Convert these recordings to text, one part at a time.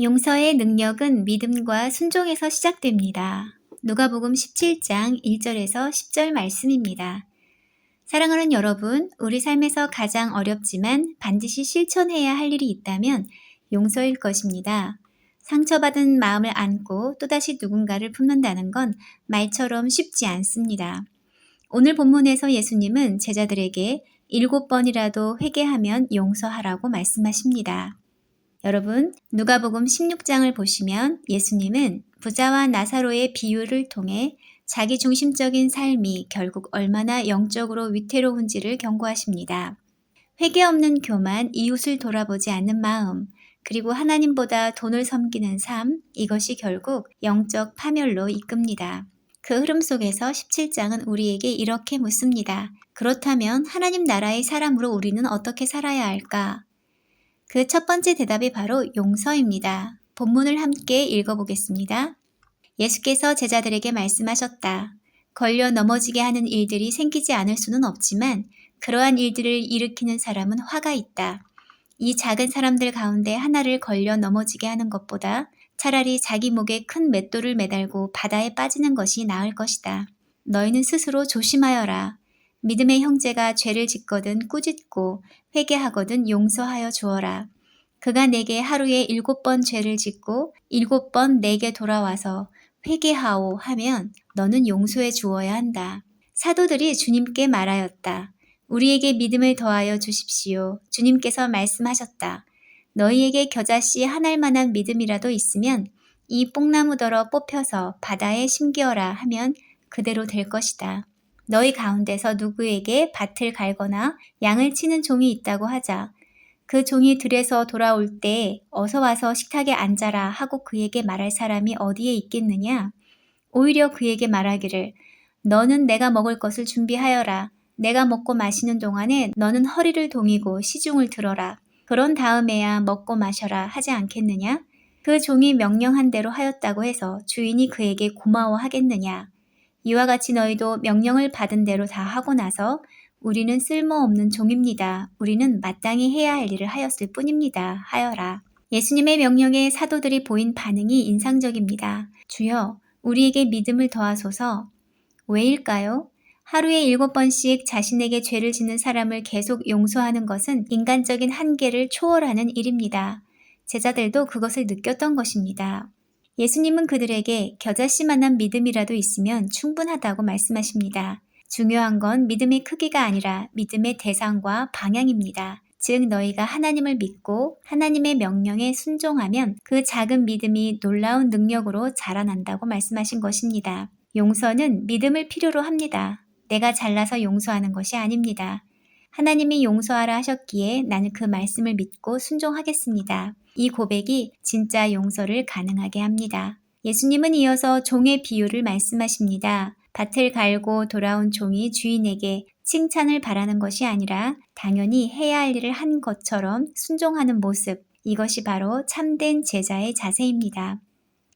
용서의 능력은 믿음과 순종에서 시작됩니다. 누가복음 17장 1절에서 10절 말씀입니다. 사랑하는 여러분, 우리 삶에서 가장 어렵지만 반드시 실천해야 할 일이 있다면 용서일 것입니다. 상처받은 마음을 안고 또다시 누군가를 품는다는 건 말처럼 쉽지 않습니다. 오늘 본문에서 예수님은 제자들에게 7번이라도 회개하면 용서하라고 말씀하십니다. 여러분, 누가복음 16장을 보시면 예수님은 부자와 나사로의 비유를 통해 자기중심적인 삶이 결국 얼마나 영적으로 위태로운지를 경고하십니다. 회개 없는 교만, 이웃을 돌아보지 않는 마음, 그리고 하나님보다 돈을 섬기는 삶, 이것이 결국 영적 파멸로 이끕니다. 그 흐름 속에서 17장은 우리에게 이렇게 묻습니다. 그렇다면 하나님 나라의 사람으로 우리는 어떻게 살아야 할까? 그 첫 번째 대답이 바로 용서입니다. 본문을 함께 읽어보겠습니다. 예수께서 제자들에게 말씀하셨다. 걸려 넘어지게 하는 일들이 생기지 않을 수는 없지만 그러한 일들을 일으키는 사람은 화가 있다. 이 작은 사람들 가운데 하나를 걸려 넘어지게 하는 것보다 차라리 자기 목에 큰 맷돌을 매달고 바다에 빠지는 것이 나을 것이다. 너희는 스스로 조심하여라. 믿음의 형제가 죄를 짓거든 꾸짖고 회개하거든 용서하여 주어라. 그가 내게 하루에 7번 죄를 짓고 7번 내게 돌아와서 회개하오 하면 너는 용서해 주어야 한다. 사도들이 주님께 말하였다. 우리에게 믿음을 더하여 주십시오. 주님께서 말씀하셨다. 너희에게 겨자씨 한 알만한 믿음이라도 있으면 이 뽕나무더러 뽑혀서 바다에 심기어라 하면 그대로 될 것이다. 너희 가운데서 누구에게 밭을 갈거나 양을 치는 종이 있다고 하자. 그 종이 들에서 돌아올 때 어서 와서 식탁에 앉아라 하고 그에게 말할 사람이 어디에 있겠느냐? 오히려 그에게 말하기를 너는 내가 먹을 것을 준비하여라. 내가 먹고 마시는 동안에 너는 허리를 동이고 시중을 들어라. 그런 다음에야 먹고 마셔라 하지 않겠느냐? 그 종이 명령한 대로 하였다고 해서 주인이 그에게 고마워하겠느냐? 이와 같이 너희도 명령을 받은 대로 다 하고 나서 우리는 쓸모없는 종입니다. 우리는 마땅히 해야 할 일을 하였을 뿐입니다. 하여라. 예수님의 명령에 사도들이 보인 반응이 인상적입니다. 주여, 우리에게 믿음을 더하소서. 왜일까요? 하루에 7번씩 자신에게 죄를 짓는 사람을 계속 용서하는 것은 인간적인 한계를 초월하는 일입니다. 제자들도 그것을 느꼈던 것입니다. 예수님은 그들에게 겨자씨만한 믿음이라도 있으면 충분하다고 말씀하십니다. 중요한 건 믿음의 크기가 아니라 믿음의 대상과 방향입니다. 즉 너희가 하나님을 믿고 하나님의 명령에 순종하면 그 작은 믿음이 놀라운 능력으로 자라난다고 말씀하신 것입니다. 용서는 믿음을 필요로 합니다. 내가 잘나서 용서하는 것이 아닙니다. 하나님이 용서하라 하셨기에 나는 그 말씀을 믿고 순종하겠습니다. 이 고백이 진짜 용서를 가능하게 합니다. 예수님은 이어서 종의 비유를 말씀하십니다. 밭을 갈고 돌아온 종이 주인에게 칭찬을 바라는 것이 아니라 당연히 해야 할 일을 한 것처럼 순종하는 모습, 이것이 바로 참된 제자의 자세입니다.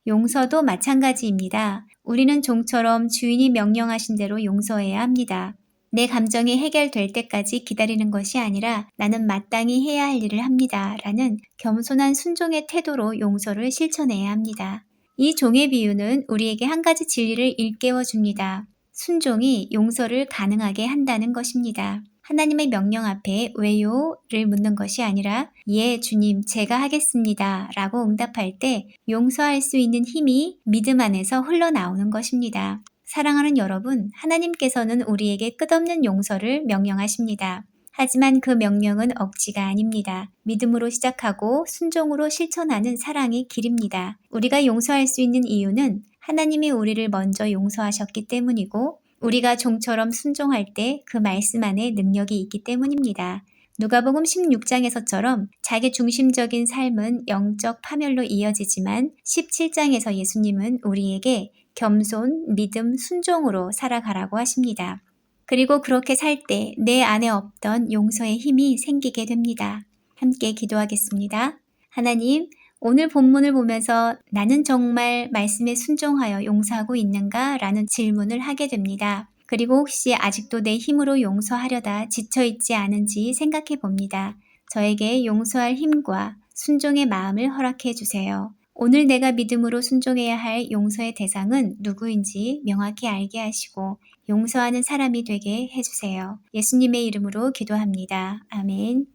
용서도 마찬가지입니다. 우리는 종처럼 주인이 명령하신 대로 용서해야 합니다. 내 감정이 해결될 때까지 기다리는 것이 아니라 나는 마땅히 해야 할 일을 합니다. 라는 겸손한 순종의 태도로 용서를 실천해야 합니다. 이 종의 비유는 우리에게 한 가지 진리를 일깨워 줍니다. 순종이 용서를 가능하게 한다는 것입니다. 하나님의 명령 앞에 왜요?를 묻는 것이 아니라 예, 주님, 제가 하겠습니다. 라고 응답할 때 용서할 수 있는 힘이 믿음 안에서 흘러나오는 것입니다. 사랑하는 여러분, 하나님께서는 우리에게 끝없는 용서를 명령하십니다. 하지만 그 명령은 억지가 아닙니다. 믿음으로 시작하고 순종으로 실천하는 사랑의 길입니다. 우리가 용서할 수 있는 이유는 하나님이 우리를 먼저 용서하셨기 때문이고 우리가 종처럼 순종할 때 그 말씀 안에 능력이 있기 때문입니다. 누가복음 16장에서처럼 자기 중심적인 삶은 영적 파멸로 이어지지만 17장에서 예수님은 우리에게 겸손, 믿음, 순종으로 살아가라고 하십니다. 그리고 그렇게 살 때 내 안에 없던 용서의 힘이 생기게 됩니다. 함께 기도하겠습니다. 하나님, 오늘 본문을 보면서 나는 정말 말씀에 순종하여 용서하고 있는가? 라는 질문을 하게 됩니다. 그리고 혹시 아직도 내 힘으로 용서하려다 지쳐있지 않은지 생각해 봅니다. 저에게 용서할 힘과 순종의 마음을 허락해 주세요. 오늘 내가 믿음으로 순종해야 할 용서의 대상은 누구인지 명확히 알게 하시고 용서하는 사람이 되게 해주세요. 예수님의 이름으로 기도합니다. 아멘.